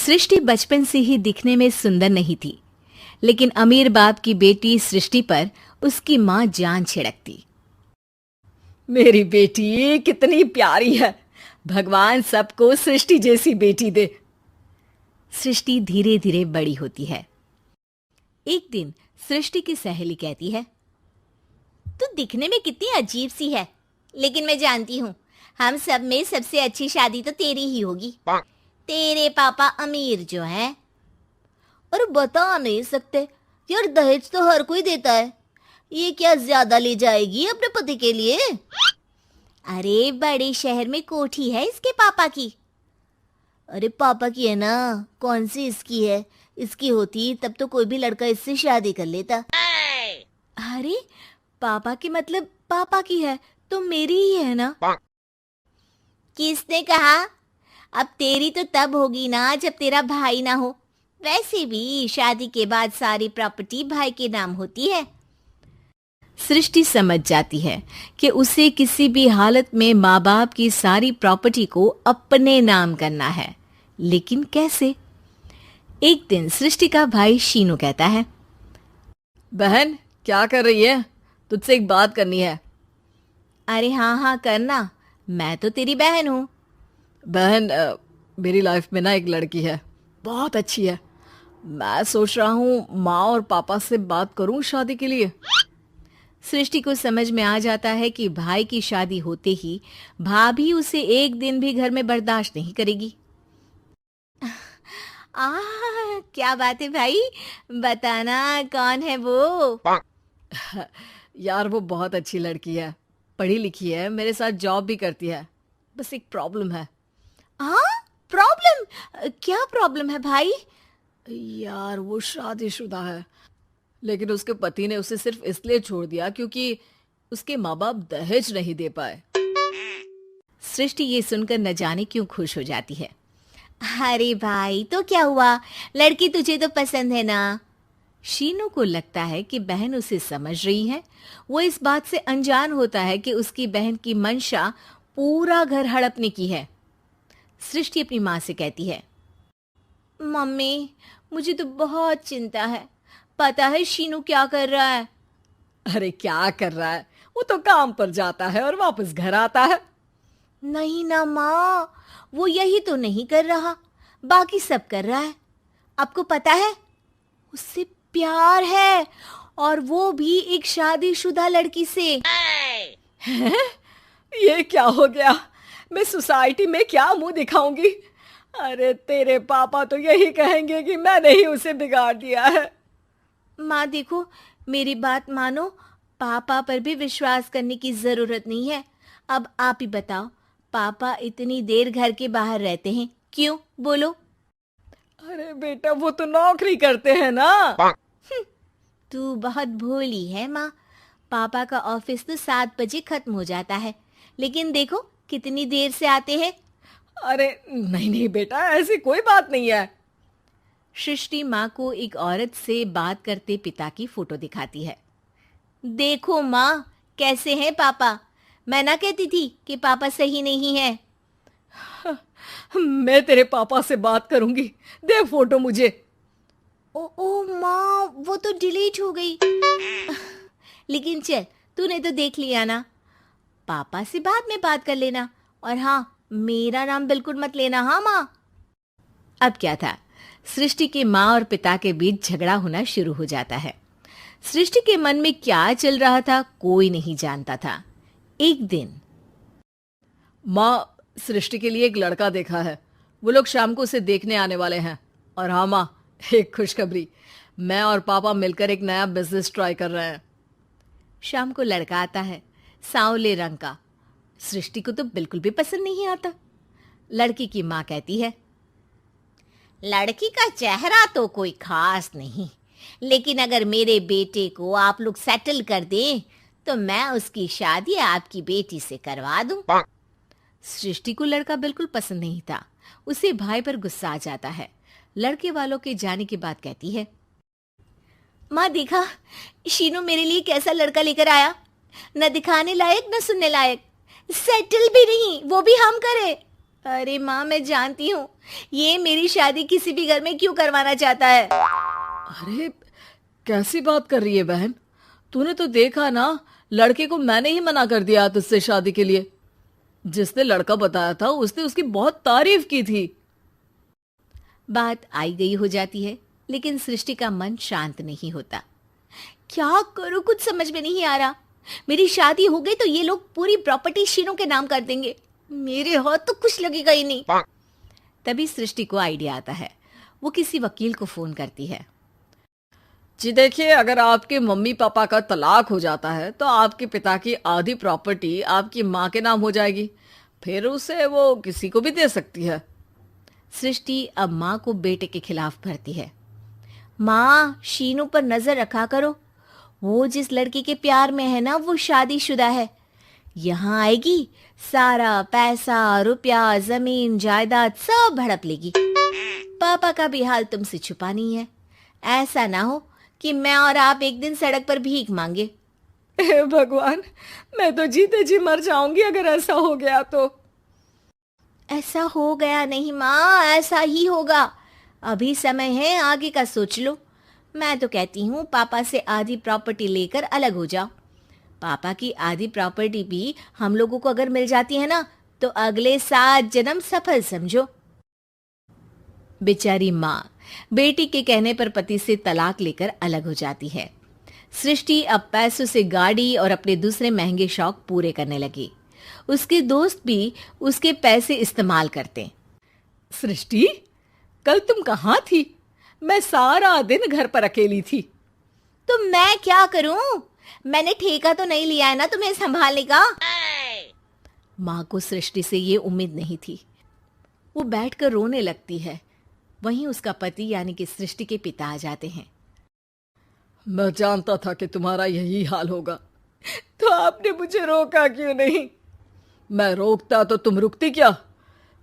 सृष्टि बचपन से ही दिखने में सुंदर नहीं थी, लेकिन अमीर बाप की बेटी सृष्टि पर उसकी माँ जान छिड़कती। मेरी बेटी कितनी प्यारी है, भगवान सबको सृष्टि जैसी बेटी दे। सृष्टि धीरे धीरे बड़ी होती है। एक दिन सृष्टि की सहेली कहती है, तू दिखने में कितनी अजीब सी है, लेकिन मैं जानती हूँ हम सब में सबसे अच्छी शादी तो तेरी ही होगी। तेरे पापा अमीर जो हैं। और बता नहीं सकते यार, दहेज तो हर कोई देता है, ये क्या ज्यादा ले जाएगी अपने पति के लिए? अरे बड़े शहर में कोठी है इसके पापा की। अरे पापा की है ना, कौन सी इसकी है? इसकी होती तब तो कोई भी लड़का इससे शादी कर लेता। अरे पापा की मतलब पापा की है तो मेरी ही है ना? किसने कहा? अब तेरी तो तब होगी ना जब तेरा भाई ना हो। वैसे भी शादी के बाद सारी प्रॉपर्टी भाई के नाम होती है। सृष्टि समझ जाती है कि उसे किसी भी हालत में माँ बाप की सारी प्रॉपर्टी को अपने नाम करना है, लेकिन कैसे? एक दिन सृष्टि का भाई शीनू कहता है, बहन क्या कर रही है? तुझसे एक बात करनी है। अरे हाँ हाँ करना, मैं तो तेरी बहन हूँ। बहन मेरी लाइफ में ना एक लड़की है, बहुत अच्छी है। मैं सोच रहा हूँ माँ और पापा से बात करूँ शादी के लिए। सृष्टि को समझ में आ जाता है कि भाई की शादी होते ही भाभी उसे एक दिन भी घर में बर्दाश्त नहीं करेगी। क्या बात है भाई, बताना कौन है वो? यार वो बहुत अच्छी लड़की है, पढ़ी लिखी है, मेरे साथ जॉब भी करती है। बस एक प्रॉब्लम है। हाँ प्रॉब्लम? क्या प्रॉब्लम है भाई? यार वो शादीशुदा है, लेकिन उसके पति ने उसे सिर्फ इसलिए छोड़ दिया क्योंकि उसके माँ बाप दहेज नहीं दे पाए। सृष्टि ये सुनकर न जाने क्यों खुश हो जाती है। अरे भाई तो क्या हुआ, लड़की तुझे तो पसंद है ना? शीनू को लगता है कि बहन उसे समझ रही है। वो इस बात से अनजान होता है कि उसकी बहन की मंशा पूरा घर हड़पने की है। सृष्टि अपनी माँ से कहती है, मम्मी मुझे तो बहुत चिंता है, पता है शीनू क्या कर रहा है? अरे क्या कर रहा है, वो तो काम पर जाता है और वापस घर आता है। नहीं ना माँ, वो यही तो नहीं कर रहा, बाकी सब कर रहा है। आपको पता है उससे प्यार है, और वो भी एक शादीशुदा लड़की से। ये क्या हो गया? मैं सोसाइटी में क्या मुंह दिखाऊंगी? अरे तेरे पापा तो यही कहेंगे कि मैंने ही उसे बिगाड़ दिया है। माँ देखो, मेरी बात मानो, पापा पर भी विश्वास करने की जरूरत नहीं है। अब आप ही बताओ, पापा इतनी देर घर के बाहर रहते हैं क्यों? बोलो। अरे बेटा वो तो नौकरी करते हैं ना। तू बहुत भोली है माँ। पापा का ऑफिस तो 7 बजे खत्म हो जाता है, लेकिन देखो कितनी देर से आते हैं। अरे नहीं नहीं बेटा, ऐसी कोई बात नहीं है। सृष्टि माँ को एक औरत से बात करते पिता की फोटो दिखाती है। देखो माँ कैसे हैं पापा, मैं ना कहती थी कि पापा सही नहीं है। मैं तेरे पापा से बात करूंगी, दे फोटो मुझे। ओ माँ, वो तो डिलीट हो गई। लेकिन चल, तूने तो देख लिया ना, पापा से बाद में बात कर लेना। और हाँ, मेरा नाम बिल्कुल मत लेना। हाँ माँ। अब क्या था, सृष्टि के माँ और पिता के बीच झगड़ा होना शुरू हो जाता है। सृष्टि के मन में क्या चल रहा था कोई नहीं जानता था। एक दिन, माँ सृष्टि के लिए एक लड़का देखा है, वो लोग शाम को उसे देखने आने वाले हैं। और हाँ माँ, एक खुशखबरी, मैं और पापा मिलकर एक नया बिजनेस ट्राई कर रहे हैं। शाम को लड़का आता है, सांवले रंग का। सृष्टि को तो बिल्कुल भी पसंद नहीं आता। लड़की की माँ कहती है, लड़की का चेहरा तो कोई खास नहीं, लेकिन अगर मेरे बेटे को आप लोग सेटल कर दें तो मैं उसकी शादी आपकी बेटी से करवा दूं। सृष्टि को लड़का बिल्कुल पसंद नहीं था। उसे भाई पर गुस्सा आ जाता है। लड़के वालों के जाने के बाद कहती है, माँ देखा शीनू मेरे लिए कैसा लड़का लेकर आया, न दिखाने लायक न सुनने लायक, सेटल भी नहीं, वो भी हम करे। अरे माँ, मैं जानती हूँ ये मेरी शादी किसी भी घर में क्यों करवाना चाहता है। अरे कैसी बात कर रही है बहन, तूने तो देखा ना, लड़के को मैंने ही मना कर दिया तुझसे शादी के लिए। जिसने लड़का बताया था उसने उसकी बहुत तारीफ की थी। बात आई गई हो जाती है, लेकिन सृष्टि का मन शांत नहीं होता। क्या करूं, कुछ समझ में नहीं आ रहा। मेरी शादी हो गई तो ये लोग पूरी प्रॉपर्टी शीनू के नाम कर देंगे, मेरे हाथ तो कुछ लगेगा ही नहीं। तभी सृष्टि को आइडिया आता है। वो किसी वकील को फोन करती है। जी देखिए, अगर आपके मम्मी पापा का तलाक हो जाता है तो आपके पिता की आधी प्रॉपर्टी आपकी माँ के नाम हो जाएगी, फिर उसे वो किसी को भी दे सकती है। सृष्टि अब माँ को बेटे के खिलाफ भरती है। माँ, शीनू पर नजर रखा करो, वो जिस लड़की के प्यार में है ना, वो शादीशुदा है। यहाँ आएगी, सारा पैसा, रुपया, जमीन, जायदाद सब हड़प लेगी। पापा का भी हाल तुमसे छुपा नहीं है। ऐसा ना हो कि मैं और आप एक दिन सड़क पर भीख मांगे। हे भगवान, मैं तो जीते जी मर जाऊंगी अगर ऐसा हो गया तो। ऐसा हो गया नहीं माँ, ऐसा ही होगा। अभी समय है, आगे का सोच लो। मैं तो कहती हूँ पापा से आधी प्रॉपर्टी लेकर अलग हो जाओ। पापा की आधी प्रॉपर्टी भी हम लोगों को अगर मिल जाती है ना, तो अगले 7 जन्म सफल समझो। बेचारी माँ बेटी के कहने पर पति से तलाक लेकर अलग हो जाती है। सृष्टि अब पैसों से गाड़ी और अपने दूसरे महंगे शौक पूरे करने लगी। उसके दोस्त भी उसके पैसे इस्तेमाल करते। सृष्टि, कल तुम कहाँ थी? मैं सारा दिन घर पर अकेली थी। तो मैं क्या करूं? मैंने ठेका तो नहीं लिया है ना तुम्हें संभालने का। माँ को सृष्टि से ये उम्मीद नहीं थी। वो बैठकर रोने लगती है। वहीं उसका पति यानी कि सृष्टि के पिता आ जाते हैं। मैं जानता था कि तुम्हारा यही हाल होगा, तो आपने मुझे रोका क्यों नहीं? मैं रोकता तो तुम रुकती क्या?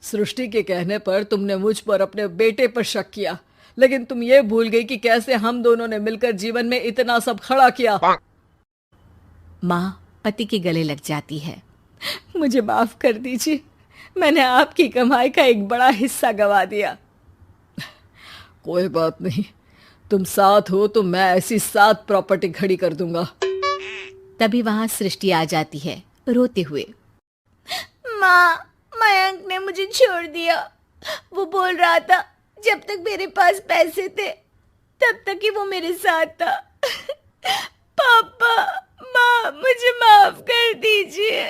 सृष्टि के कहने पर तुमने मुझ पर अपने बेटे पर शक किया, लेकिन तुम ये भूल गई कि कैसे हम दोनों ने मिलकर जीवन में इतना सब खड़ा किया। माँ पति के गले लग जाती है। मुझे माफ कर दीजिए, मैंने आपकी कमाई का एक बड़ा हिस्सा गवा दिया। कोई बात नहीं, तुम साथ हो तो मैं ऐसी 7 प्रॉपर्टी खड़ी कर दूंगा। तभी वहां सृष्टि आ जाती है रोते हुए। माँ, मयंक ने मुझे छोड़ दिया। वो बोल रहा था जब तक मेरे पास पैसे थे तब तक ही वो मेरे साथ था। पापा, माँ, मुझे माफ कर दीजिए।